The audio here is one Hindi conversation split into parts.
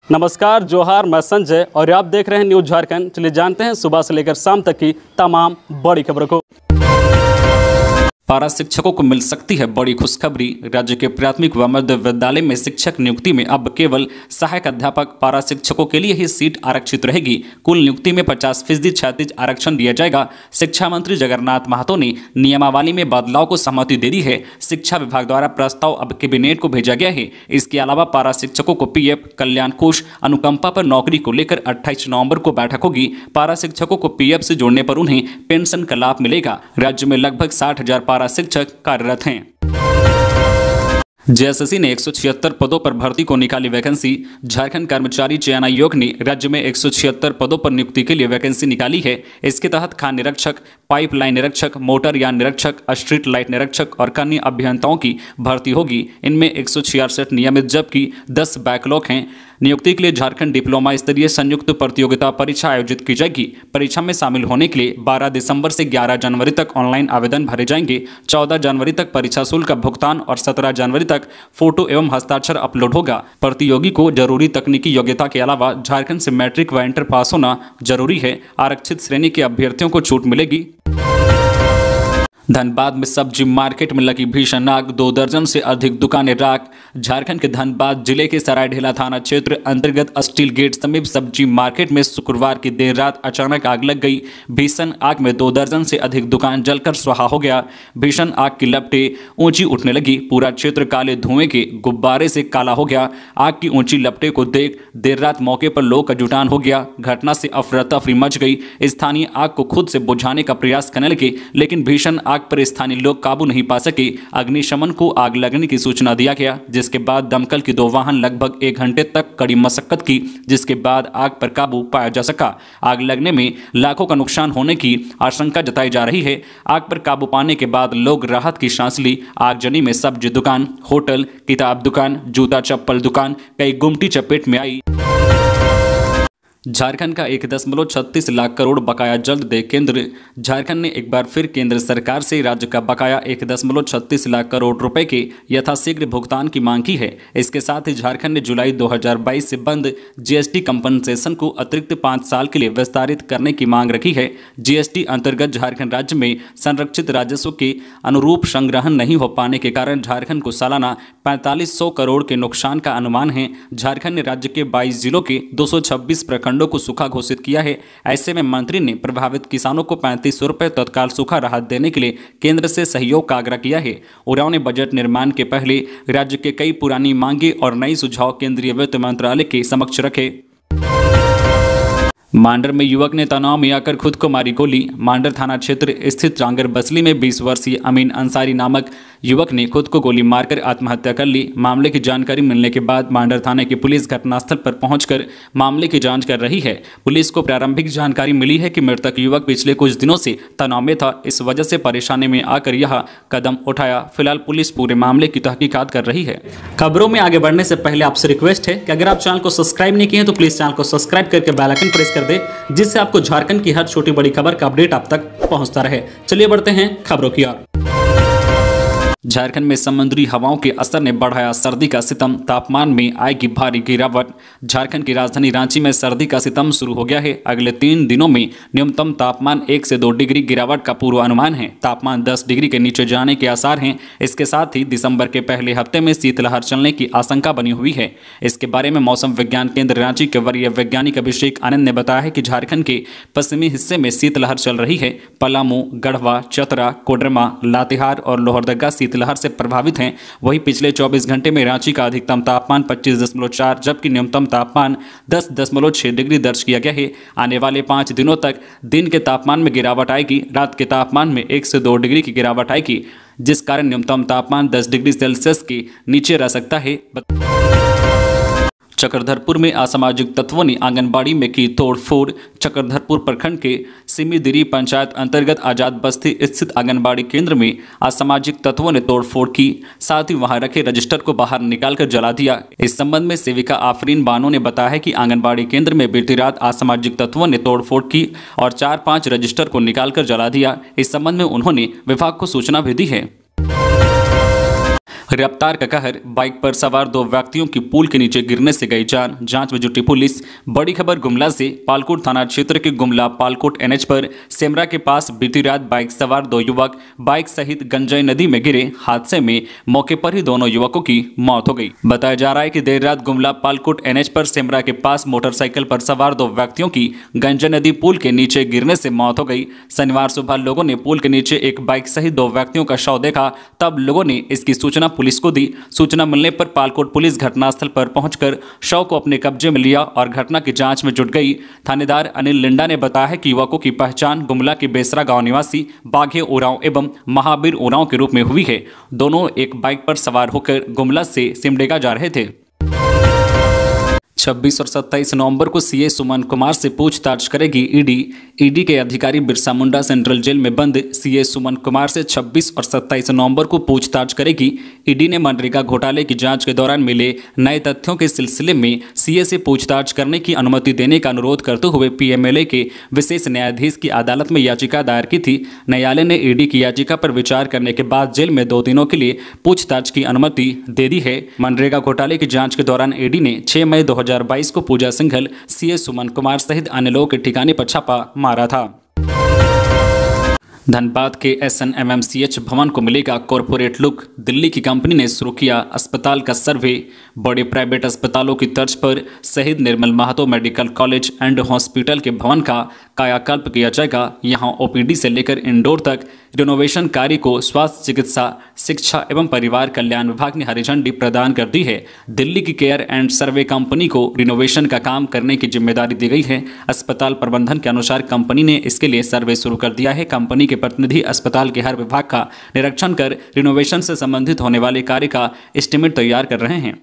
नमस्कार, जोहार, मैं संजय और आप देख रहे हैं न्यूज़ झारखंड। चलिए जानते हैं सुबह से लेकर शाम तक की तमाम बड़ी खबरों को। पारा शिक्षकों को मिल सकती है बड़ी खुशखबरी। राज्य के प्राथमिक व मध्य विद्यालय में शिक्षक नियुक्ति में अब केवल सहायक अध्यापक पारा शिक्षकों के लिए ही सीट आरक्षित रहेगी। कुल नियुक्ति में 50% क्षैतिज आरक्षण दिया जाएगा। शिक्षा मंत्री जगन्नाथ महतो ने नियमावली में बदलाव को सहमति दे दी है। शिक्षा विभाग द्वारा प्रस्ताव अब कैबिनेट को भेजा गया है। इसके अलावा पारा शिक्षकों को पीएफ, कल्याण कोष, अनुकंपा पर नौकरी को लेकर 28 नवंबर को बैठक होगी। पारा शिक्षकों को पीएफ से जोड़ने पर उन्हें पेंशन का लाभ मिलेगा। राज्य में लगभग 60,000 पारा शिक्षक कार्यरत हैं। जेएसएससी ने 176 पदों पर भर्ती को निकाली वैकेंसी। झारखंड कर्मचारी चयन आयोग ने राज्य में 176 पदों पर नियुक्ति के लिए वैकेंसी निकाली है। इसके तहत खान निरीक्षक, पाइपलाइन निरीक्षक, मोटर यान निरीक्षक, स्ट्रीट लाइट निरीक्षक और कन्या अभियंताओं की भर्ती होगी। इनमें 166 नियमित जबकि 10 बैकलॉग हैं। नियुक्ति के लिए झारखंड डिप्लोमा स्तरीय संयुक्त प्रतियोगिता परीक्षा आयोजित की जाएगी। परीक्षा में शामिल होने के लिए 12 दिसंबर से 11 जनवरी तक ऑनलाइन आवेदन भरे जाएंगे। 14 जनवरी तक परीक्षा शुल्क का भुगतान और 17 जनवरी तक फोटो एवं हस्ताक्षर अपलोड होगा। प्रतियोगी को जरूरी तकनीकी योग्यता के अलावा झारखंड से मैट्रिक व इंटर पास होना जरूरी है। आरक्षित श्रेणी के अभ्यर्थियों को छूट मिलेगी। धनबाद में सब्जी मार्केट में लगी भीषण आग, 2 दर्जन से अधिक दुकानें राख। झारखंड के धनबाद जिले के सरायढेला थाना क्षेत्र अंतर्गत स्टील गेट समीप सब्जी मार्केट में शुक्रवार की देर रात अचानक आग लग गई। भीषण आग में 2 दर्जन से अधिक दुकान जलकर स्वाहा हो गया। भीषण आग की लपटें ऊंची उठने लगी। पूरा क्षेत्र काले धुएं के गुब्बारे से काला हो गया। आग की ऊंची लपटें को देख देर रात मौके पर लोग का जुटान हो गया। घटना से अफरा तफरी मच गई। स्थानीय आग को खुद से बुझाने का प्रयास करने लगे, लेकिन भीषण आग पर स्थानीय लोग काबू नहीं पा सके। अग्निशमन को आग लगने की सूचना दिया गया, जिसके बाद दमकल की 2 वाहन लगभग 1 घंटे तक कड़ी मशक्कत की, जिसके बाद आग पर काबू पाया जा सका। आग लगने में लाखों का नुकसान होने की आशंका जताई जा रही है। आग पर काबू पाने के बाद लोग राहत की सांस ली। आगजनी में सब्जी दुकान, होटल, किताब दुकान, जूता चप्पल दुकान कई गुमटी चपेट में आई। झारखंड का 1.36 लाख करोड़ बकाया जल्द दे केंद्र। झारखंड ने एक बार फिर केंद्र सरकार से राज्य का बकाया 1.36 लाख करोड़ रुपए के यथाशीघ्र भुगतान की मांग की है। इसके साथ ही झारखंड ने जुलाई 2022 से बंद जीएसटी कंपनसेशन को अतिरिक्त 5 साल के लिए विस्तारित करने की मांग रखी है। जीएसटी अंतर्गत झारखंड राज्य में संरक्षित राजस्व के अनुरूप संग्रहण नहीं हो पाने के कारण झारखंड को सालाना 4500 करोड़ के नुकसान का अनुमान है। झारखंड ने राज्य के 22 जिलों के 226 प्रखंड को सूखा घोषित किया है। ऐसे में मंत्री ने प्रभावित किसानों को 3500 रुपये तत्काल सूखा राहत देने के लिए केंद्र से सहयोग का आग्रह किया है। उरांव ने बजट निर्माण के पहले राज्य के कई पुरानी मांगे और नई सुझाव केंद्रीय वित्त मंत्रालय के समक्ष रखे। मांडर में युवक ने तनाव में आकर खुद को मारी गोली। मांडर थाना क्षेत्र स्थित जांगर बसली में 20 वर्षीय अमीन अंसारी नामक युवक ने खुद को गोली मारकर आत्महत्या कर ली। मामले की जानकारी मिलने के बाद मांडर थाने की पुलिस घटनास्थल पर पहुंचकर मामले की जांच कर रही है। पुलिस को प्रारंभिक जानकारी मिली है कि मृतक युवक पिछले कुछ दिनों से तनाव में था, इस वजह से परेशानी में आकर यह कदम उठाया। फिलहाल पुलिस पूरे मामले की तहकीकात कर रही है। खबरों में आगे बढ़ने से पहले आपसे रिक्वेस्ट है कि अगर आप चैनल को सब्सक्राइब नहीं किए हैं तो प्लीज चैनल को सब्सक्राइब करके बेल आइकन प्रेस कर दे, जिससे आपको झारखंड की हर छोटी बड़ी खबर का अपडेट आप तक पहुंचता रहे। चलिए बढ़ते हैं खबरों की ओर। झारखंड में समुद्री हवाओं के असर ने बढ़ाया सर्दी का सितम, तापमान में आएगी भारी गिरावट। झारखंड की राजधानी रांची में सर्दी का सितम शुरू हो गया है। अगले 3 दिनों में न्यूनतम तापमान 1 से 2 डिग्री गिरावट का पूर्वानुमान है। तापमान 10 डिग्री के नीचे जाने के आसार हैं। इसके साथ ही दिसंबर के पहले हफ्ते में शीतलहर चलने की आशंका बनी हुई है। इसके बारे में मौसम विज्ञान केंद्र रांची के वरीय वैज्ञानिक अभिषेक आनंद ने बताया है कि झारखंड के पश्चिमी हिस्से में शीतलहर चल रही है। पलामू, गढ़वा, चतरा, कोडरमा, लातेहार और लोहरदगा शीतलहर से प्रभावित हैं। वहीं पिछले 24 घंटे में रांची का अधिकतम तापमान 25.4 जबकि न्यूनतम तापमान 10.6 डिग्री दर्ज किया गया है। आने वाले 5 दिनों तक दिन के तापमान में गिरावट आएगी। रात के तापमान में 1 से 2 डिग्री की गिरावट आएगी, जिस कारण न्यूनतम तापमान 10 डिग्री सेल्सियस के नीचे रह सकता है। चक्रधरपुर में असामाजिक तत्वों ने आंगनबाड़ी में की तोड़फोड़। चक्रधरपुर प्रखंड के सिमीदिरी पंचायत अंतर्गत आजाद बस्ती स्थित आंगनबाड़ी केंद्र में असामाजिक तत्वों ने तोड़फोड़ की, साथ ही वहां रखे रजिस्टर को बाहर निकालकर जला दिया। इस संबंध में सेविका आफरीन बानो ने बताया है कि आंगनबाड़ी केंद्र में बीती रात असामाजिक तत्वों ने तोड़फोड़ की और 4-5 रजिस्टर को निकालकर जला दिया। इस संबंध में उन्होंने विभाग को सूचना भी दी है। रफ्तार का कहर, बाइक पर सवार 2 व्यक्तियों की पुल के नीचे गिरने से गई जान, जांच में जुटी पुलिस। बड़ी खबर गुमला से। पालकोट थाना क्षेत्र के गुमला पालकोट एनएच पर सेमरा के पास बीती रात बाइक सवार 2 युवक बाइक सहित गंजई नदी में गिरे। हादसे में मौके पर ही दोनों युवकों की मौत हो गई। बताया जा रहा है कि देर रात गुमला पालकोट एनएच पर सेमरा के पास मोटरसाइकिल पर सवार 2 व्यक्तियों की गंजई नदी पुल के नीचे गिरने से मौत हो गई। शनिवार सुबह लोगों ने पुल के नीचे एक बाइक सहित 2 व्यक्तियों का शव देखा, तब लोगों ने इसकी सूचना पुलिस को दी। सूचना मिलने पर पालकोट पुलिस घटनास्थल पर पहुंचकर शव को अपने कब्जे में लिया और घटना की जांच में जुट गई। थानेदार अनिल लिंडा ने बताया है कि युवकों की पहचान गुमला के बेसरा गांव निवासी बाघे उरांव एवं महावीर उरांव के रूप में हुई है। दोनों एक बाइक पर सवार होकर गुमला से सिमडेगा जा रहे थे। 26 और 27 नवंबर को सीए सुमन कुमार से पूछताछ करेगी ईडी। ईडी के अधिकारी बिरसा मुंडा सेंट्रल जेल में बंद सीए सुमन कुमार से 26 और 27 नवंबर को पूछताछ करेगी। ईडी ने मनरेगा घोटाले की जांच के दौरान मिले नए तथ्यों के सिलसिले में सीए से पूछताछ करने की अनुमति देने का अनुरोध करते हुए पीएमएलए के विशेष न्यायाधीश की अदालत में याचिका दायर की थी। न्यायालय ने ईडी की याचिका पर विचार करने के बाद जेल में 2 दिनों के लिए पूछताछ की अनुमति दे दी है। मनरेगा घोटाले की जांच के दौरान ईडी ने 6 मई 2022 को पूजा सिंघल, सीए सुमन कुमार सहित अन्य लोगों के ठिकाने पर छापा मारा था। धनबाद के SNMMCH भवन को मिलेगा कॉरपोरेट लुक। दिल्ली की कंपनी ने शुरू किया अस्पताल का सर्वे। बड़े प्राइवेट अस्पतालों की तर्ज पर शहीद Nirmal Mahato medical college and hospital के भवन का कायाकल्प किया जाएगा। यहां ओपीडी से लेकर इंडोर तक रिनोवेशन कार्य को स्वास्थ्य, चिकित्सा, शिक्षा एवं परिवार कल्याण विभाग ने हरी झंडी प्रदान कर दी है। दिल्ली की केयर एंड सर्वे कंपनी को रिनोवेशन का काम करने की जिम्मेदारी दी गई है। अस्पताल प्रबंधन के अनुसार कंपनी ने इसके लिए सर्वे शुरू कर दिया है। कंपनी के प्रतिनिधि अस्पताल के हर विभाग का निरीक्षण कर रिनोवेशन से संबंधित होने वाले कार्य का एस्टीमेट तैयार कर रहे हैं।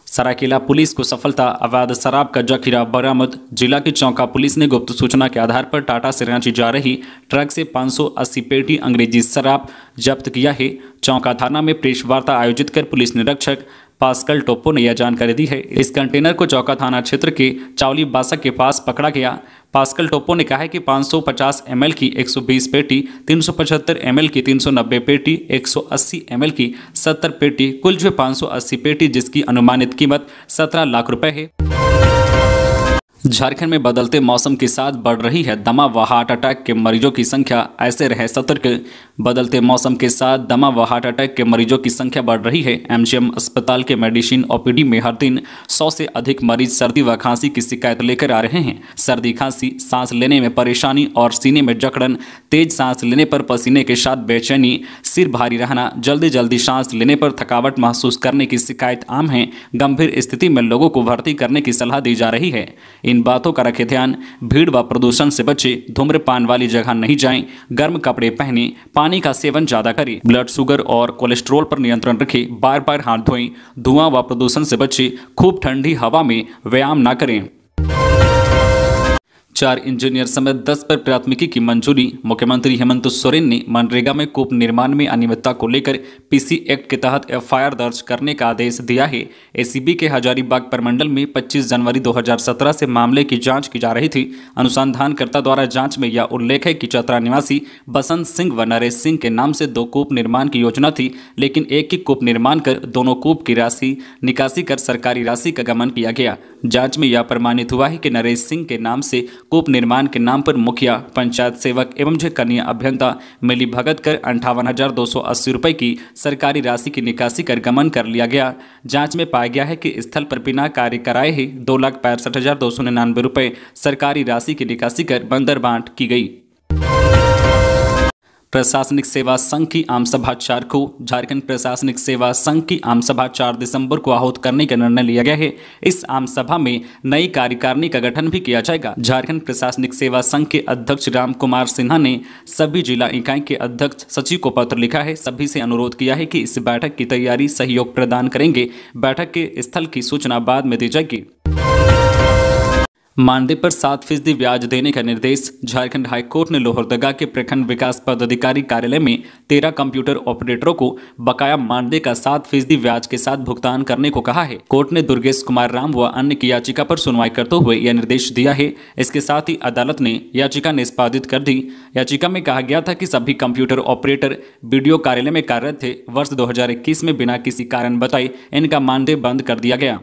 सरायकेला पुलिस को सफलता, अवैध शराब का जखीरा बरामद। जिला की चौका पुलिस ने गुप्त सूचना के आधार पर टाटा से रांची जा रही ट्रक से 580 पेटी अंग्रेजी शराब जब्त किया है। चौका थाना में प्रेस वार्ता आयोजित कर पुलिस निरीक्षक पास्कल टोप्पो ने यह जानकारी दी है। इस कंटेनर को चौका थाना क्षेत्र के चावली बासक के पास पकड़ा गया। पास्कल टोप्पो ने कहा है कि 550 ml की 120 पेटी, 375 ml की 390 पेटी, 180 ml की 70 पेटी, कुल जो 580 पेटी, जिसकी अनुमानित कीमत 17 लाख रुपए है। झारखंड में बदलते मौसम के साथ बढ़ रही है दमा व हार्ट अटैक के मरीजों की संख्या, ऐसे रहे सतर्क। बदलते मौसम के साथ दमा व हार्ट अटैक के मरीजों की संख्या बढ़ रही है। एमजीएम अस्पताल के मेडिसिन ओपीडी में हर दिन 100 से अधिक मरीज सर्दी व खांसी की शिकायत लेकर आ रहे हैं। सर्दी, खांसी, सांस लेने में परेशानी और सीने में जकड़न, तेज सांस लेने पर पसीने के साथ बेचैनी, सिर भारी रहना, जल्दी जल्दी सांस लेने पर थकावट महसूस करने की शिकायत आम है। गंभीर स्थिति में लोगों को भर्ती करने की सलाह दी जा रही है। इन बातों का रखें ध्यान। भीड़ व प्रदूषण से बचें, धूम्रपान वाली जगह नहीं जाएं, गर्म कपड़े पहनें, पानी का सेवन ज्यादा करें, ब्लड शुगर और कोलेस्ट्रॉल पर नियंत्रण रखें, बार बार हाथ धोएं, धुआं व प्रदूषण से बचें, खूब ठंडी हवा में व्यायाम ना करें। 4 इंजीनियर समेत 10 पर प्राथमिकी की मंजूरी। मुख्यमंत्री हेमंत सोरेन ने मनरेगा में कूप निर्माण में अनियमितता को लेकर पीसी एक्ट के तहत एफआईआर दर्ज करने का आदेश दिया है। एसीबी के हजारीबाग प्रमंडल में 25 जनवरी 2017 से मामले की जांच की जा रही थी। अनुसंधानकर्ता द्वारा जांच में यह उल्लेख है कि चतरा निवासी बसंत सिंह व नरेश सिंह के नाम से 2 कूप निर्माण की योजना थी, लेकिन एक ही कूप निर्माण कर दोनों कूप की राशि निकासी कर सरकारी राशि का गमन किया गया। जांच में यह प्रमाणित हुआ है कि नरेश सिंह के नाम से कूप निर्माण के नाम पर मुखिया, पंचायत सेवक एवं कन्या अभियंता मिली भगत कर 58,280 रुपये की सरकारी राशि की निकासी कर गमन कर लिया गया। जांच में पाया गया है कि स्थल पर बिना कार्य कराए ही 2,65,299 रुपये सरकारी राशि की निकासी कर बंदर बांट की गई। प्रशासनिक सेवा संघ की आम सभा 4 को। झारखंड प्रशासनिक सेवा संघ की आम सभा 4 दिसंबर को आहूत करने का निर्णय लिया गया है। इस आम सभा में नई कार्यकारिणी का गठन भी किया जाएगा। झारखंड प्रशासनिक सेवा संघ के अध्यक्ष राम कुमार सिन्हा ने सभी जिला इकाई के अध्यक्ष सचिव को पत्र लिखा है। सभी से अनुरोध किया है कि इस बैठक की तैयारी सहयोग प्रदान करेंगे। बैठक के स्थल की सूचना बाद में दी जाएगी। मानदेय पर 7% ब्याज देने का निर्देश। झारखंड हाईकोर्ट ने लोहरदगा के प्रखंड विकास पदाधिकारी कार्यालय में 13 कंप्यूटर ऑपरेटरों को बकाया मानदेय का 7% ब्याज के साथ भुगतान करने को कहा है। कोर्ट ने दुर्गेश कुमार राम व अन्य की याचिका पर सुनवाई करते हुए यह निर्देश दिया है। इसके साथ ही अदालत ने याचिका निष्पादित कर दी। याचिका में कहा गया था कि सभी कंप्यूटर ऑपरेटर वीडियो कार्यालय में कार्यरत थे। वर्ष 2021 में बिना किसी कारण बताए इनका मानदेय बंद कर दिया गया।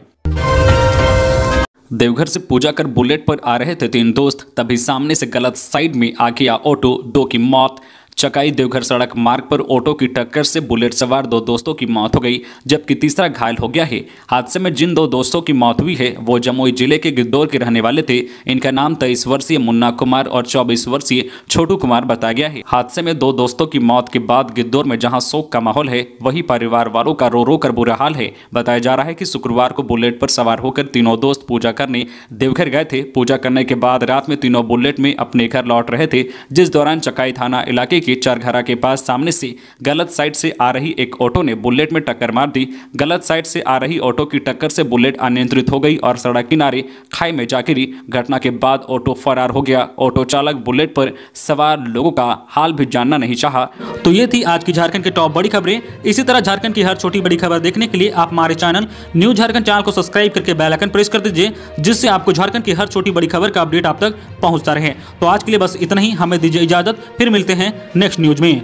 देवघर से पूजा कर बुलेट पर आ रहे थे 3 दोस्त, तभी सामने से गलत साइड में आ गया ऑटो, 2 की मौत। चकाई देवघर सड़क मार्ग पर ऑटो की टक्कर से बुलेट सवार 2 दोस्तों की मौत हो गई, जबकि तीसरा घायल हो गया है। हादसे में जिन 2 दोस्तों की मौत हुई है वो जमुई जिले के गिद्धौर के रहने वाले थे। इनका नाम 23 वर्षीय मुन्ना कुमार और 24 वर्षीय छोटू कुमार बताया गया है। हादसे में 2 दोस्तों की मौत के बाद गिद्धौर में जहां शोक का माहौल है, वहीं परिवार वालों का रो रो कर बुरा हाल है। बताया जा रहा है कि शुक्रवार को बुलेट पर सवार होकर तीनों दोस्त पूजा करने देवघर गए थे। पूजा करने के बाद रात में तीनों बुलेट में अपने घर लौट रहे थे, जिस दौरान चकाई थाना इलाके के चरघरा के पास सामने से गलत साइड से आ रही एक ऑटो ने बुलेट में टक्कर मार दी। गलत साइड से आ रही ऑटो की टक्कर से बुलेट अनियंत्रित हो गई और सड़क किनारे खाई में जा गिरी। घटना के बाद ऑटो फरार हो गया। ऑटो चालक बुलेट पर सवार लोगों का हाल भी जानना नहीं चाहा। तो ये थी आज की झारखंड की टॉप बड़ी खबरें। इसी तरह झारखंड की हर छोटी बड़ी खबर देखने के लिए आप हमारे चैनल न्यूज झारखंड चैनल को सब्सक्राइब करके बेल आइकन प्रेस कर दीजिए, जिससे आपको झारखंड की हर छोटी बड़ी खबर का अपडेट आप तक पहुंचता रहे। तो आज के लिए बस इतना ही, हमें दीजिए इजाजत, फिर मिलते हैं नेक्स्ट न्यूज में।